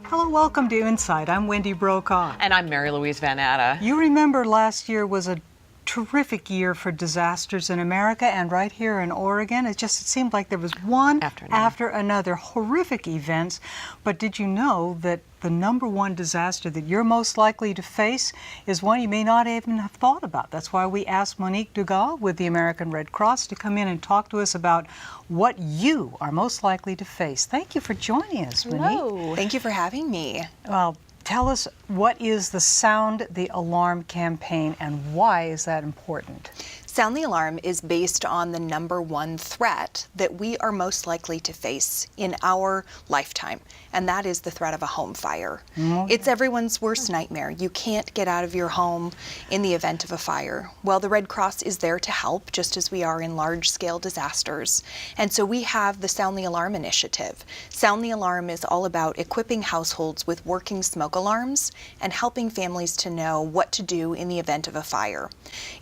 Hello, welcome to InSight. I'm Wendy Brokaw. And I'm Mary Louise Van Atta. You remember last year was a terrific year for disasters in America, and right here in Oregon, it seemed like there was one after another horrific events. But did you know that the number one disaster that you're most likely to face is one you may not even have thought about? That's why we asked Monique Dugal with the American Red Cross to come in and talk to us about what you are most likely to face. Thank you for joining us, Monique. Hello. Thank you for having me. Well, tell us, what is the Sound the Alarm campaign and why is that important? Sound the Alarm is based on the number one threat that we are most likely to face in our lifetime, and that is the threat of a home fire. It's everyone's worst nightmare. You can't get out of your home in the event of a fire. Well, the Red Cross is there to help, just as we are in large-scale disasters. And so we have the Sound the Alarm initiative. Sound the Alarm is all about equipping households with working smoke alarms and helping families to know what to do in the event of a fire.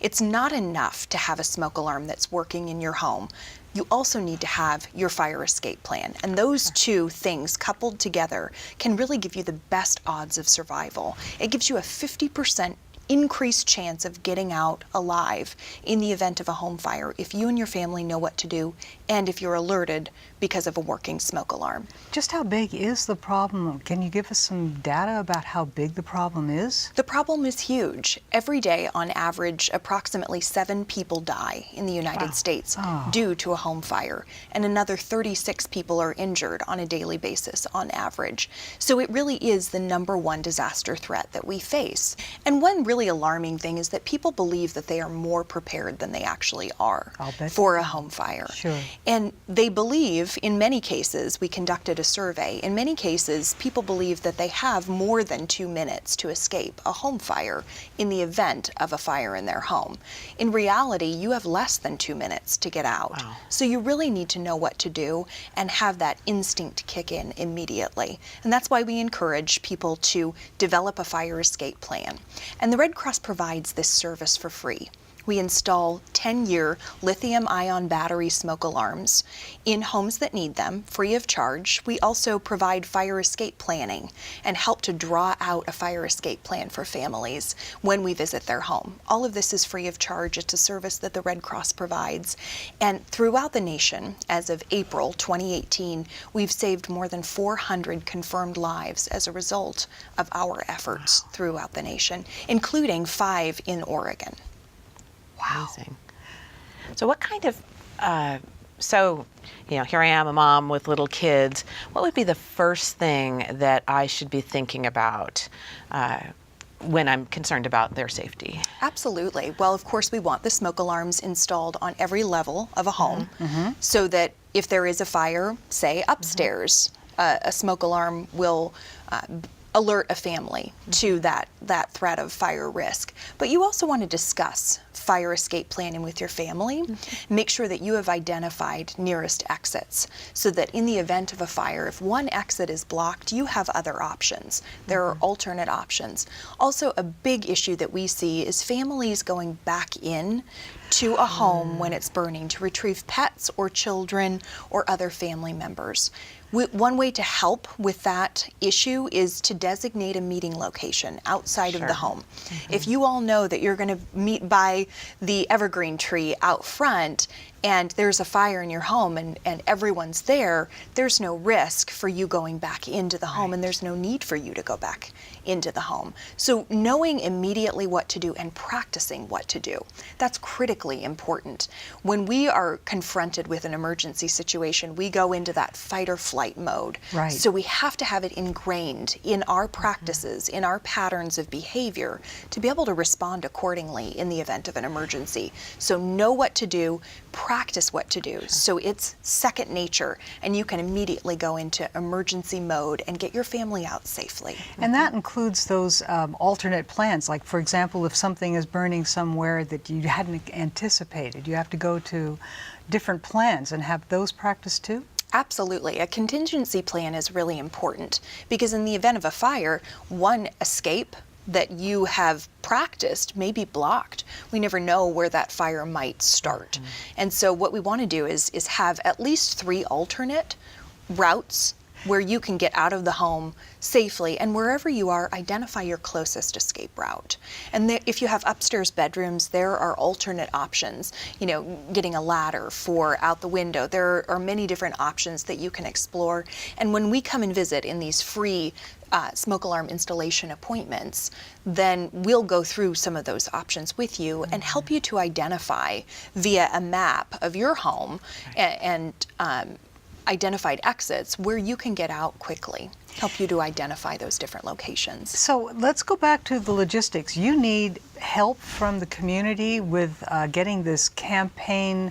It's not enough to have a smoke alarm that's working in your home. You also need to have your fire escape plan. And those two things coupled together can really give you the best odds of survival. It gives you a 50% increased chance of getting out alive in the event of a home fire if you and your family know what to do and if you're alerted because of a working smoke alarm. Just how big is the problem? Can you give us some data about how big the problem is? The problem is huge. Every day, on average, approximately 7 people die in the United States due to a home fire, and another 36 people are injured on a daily basis on average. So it really is the number one disaster threat that we face. And one really alarming thing is that people believe that they are more prepared than they actually are for a home fire. Sure. And they believe, in many cases, we conducted a survey, in many cases people believe that they have more than 2 minutes to escape a home fire in the event of a fire in their home. In reality, you have less than 2 minutes to get out. So you really need to know what to do and have that instinct kick in immediately. And that's why we encourage people to develop a fire escape plan. And the Red Cross provides this service for free. We install 10-year lithium-ion battery smoke alarms in homes that need them, free of charge. We also provide fire escape planning and help to draw out a fire escape plan for families when we visit their home. All of this is free of charge. It's a service that the Red Cross provides. And throughout the nation, as of April 2018, we've saved more than 400 confirmed lives as a result of our efforts throughout the nation, including 5 in Oregon. Wow. Amazing. So what kind of, here I am, a mom with little kids. What would be the first thing that I should be thinking about when I'm concerned about their safety? Absolutely. Well, of course, we want the smoke alarms installed on every level of a home so that if there is a fire, say upstairs, a smoke alarm will alert a family to that threat of fire risk. But you also want to discuss fire escape planning with your family. Make sure that you have identified nearest exits so that in the event of a fire, if one exit is blocked, you have other options. There are alternate options. Also, a big issue that we see is families going back in to a home when it's burning to retrieve pets or children or other family members. One way to help with that issue is to designate a meeting location outside of the home. If you all know that you're going to meet by the evergreen tree out front and there's a fire in your home and everyone's there, there's no risk for you going back into the home and there's no need for you to go back into the home. So knowing immediately what to do and practicing what to do, that's critically important. When we are confronted with an emergency situation, we go into that fight or flight mode. So we have to have it ingrained in our practices, in our patterns of behavior to be able to respond accordingly in the event of an emergency. So know what to do, practice what to do. So it's second nature and you can immediately go into emergency mode and get your family out safely. And that includes those alternate plans. Like, for example, if something is burning somewhere that you hadn't anticipated, you have to go to different plans and have those practiced too? Absolutely. A contingency plan is really important because in the event of a fire, one escape that you have practiced may be blocked. We never know where that fire might start. And so what we want to do is have at least 3 alternate routes where you can get out of the home safely, and wherever you are, identify your closest escape route. And if you have upstairs bedrooms, there are alternate options, you know, getting a ladder for out the window. There are many different options that you can explore. And when we come and visit in these free smoke alarm installation appointments, then we'll go through some of those options with you and help you to identify via a map of your home and identified exits where you can get out quickly, help you to identify those different locations. So let's go back to the logistics. You need help from the community with getting this campaign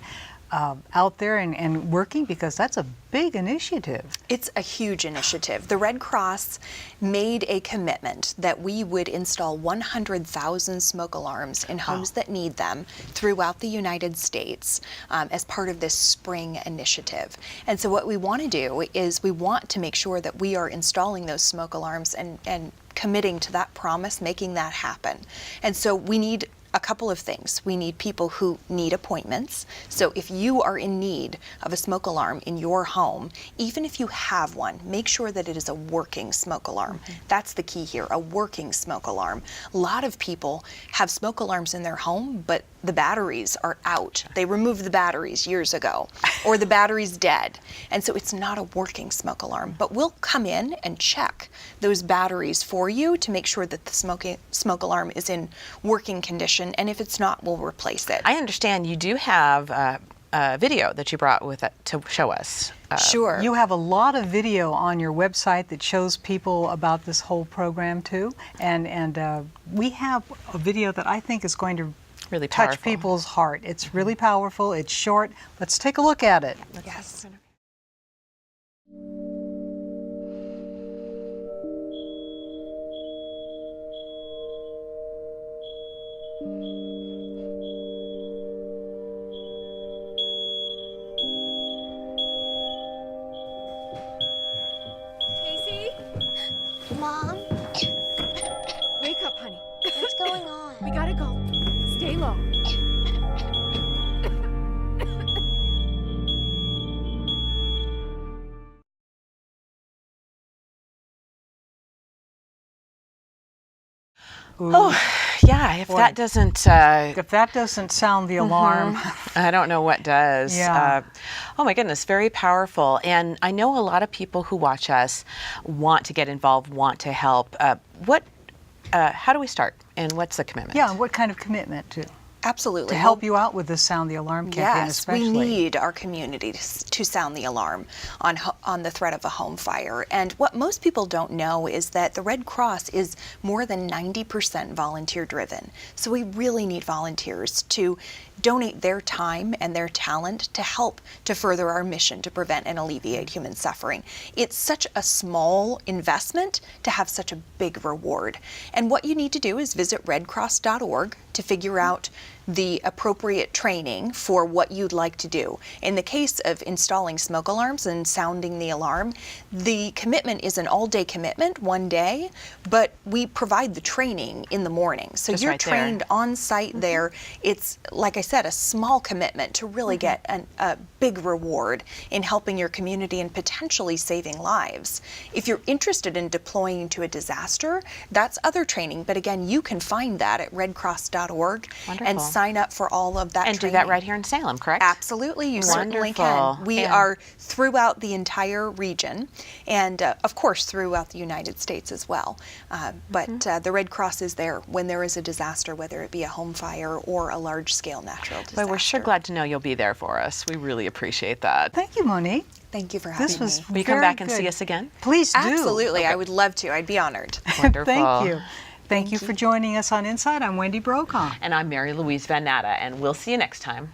out there and working, because that's a big initiative. It's a huge initiative. The Red Cross made a commitment that we would install 100,000 smoke alarms in homes that need them throughout the United States as part of this spring initiative. And so what we want to do is we want to make sure that we are installing those smoke alarms and committing to that promise, making that happen. And so we need a couple of things. We need people who need appointments. So if you are in need of a smoke alarm in your home, even if you have one, make sure that it is a working smoke alarm. That's the key here, a working smoke alarm. A lot of people have smoke alarms in their home, but the batteries are out. They removed the batteries years ago, or the battery's dead. And so it's not a working smoke alarm. But we'll come in and check those batteries for you to make sure that the smoke alarm is in working condition. And if it's not, we'll replace it. I understand you do have a video that you brought with it to show us. Sure. You have a lot of video on your website that shows people about this whole program too. And we have a video that I think is going to Really touch powerful. people's heart. It's really powerful. It's short. Let's take a look at it. Yes. Casey, Mom, wake up, honey. what's going on? We gotta go. Stay low. Oh, yeah, if Boy. that doesn't, If that doesn't sound the alarm, I don't know what does. Yeah. Oh my goodness, very powerful. And I know a lot of people who watch us want to get involved, want to help. How do we start? And what's the commitment? yeah, and what kind of commitment to Absolutely. help you out with this Sound the Alarm campaign Yes, especially? we need our community to sound the alarm on the threat of a home fire. And what most people don't know is that the Red Cross is more than 90% volunteer driven. So we really need volunteers to donate their time and their talent to help to further our mission to prevent and alleviate human suffering. It's such a small investment to have such a big reward. And what you need to do is visit redcross.org to figure out the appropriate training for what you'd like to do. In the case of installing smoke alarms and sounding the alarm, the commitment is an all-day commitment, one day, but we provide the training in the morning. So Just you're right there. trained on site there. It's, like I said, a small commitment to really get a big reward in helping your community and potentially saving lives. If you're interested in deploying to a disaster, that's other training, but again, you can find that at redcross.org and Wonderful. sign up for all of that And do training. that right here in Salem, correct? Absolutely, you certainly Wonderful. can. We And- are throughout the entire region, and of course throughout the United States as well. But the Red Cross is there when there is a disaster, whether it be a home fire or a large-scale natural disaster. But we're sure glad to know you'll be there for us. We really appreciate that. Thank you, Monique. Thank you for having This was me. Will you come very back and good. see us again? Please do. Absolutely, I would love to. I'd be honored. Wonderful. Thank you. Thank you for joining us on InSight. I'm Wendy Brokaw. And I'm Mary Louise Van Natta, and we'll see you next time.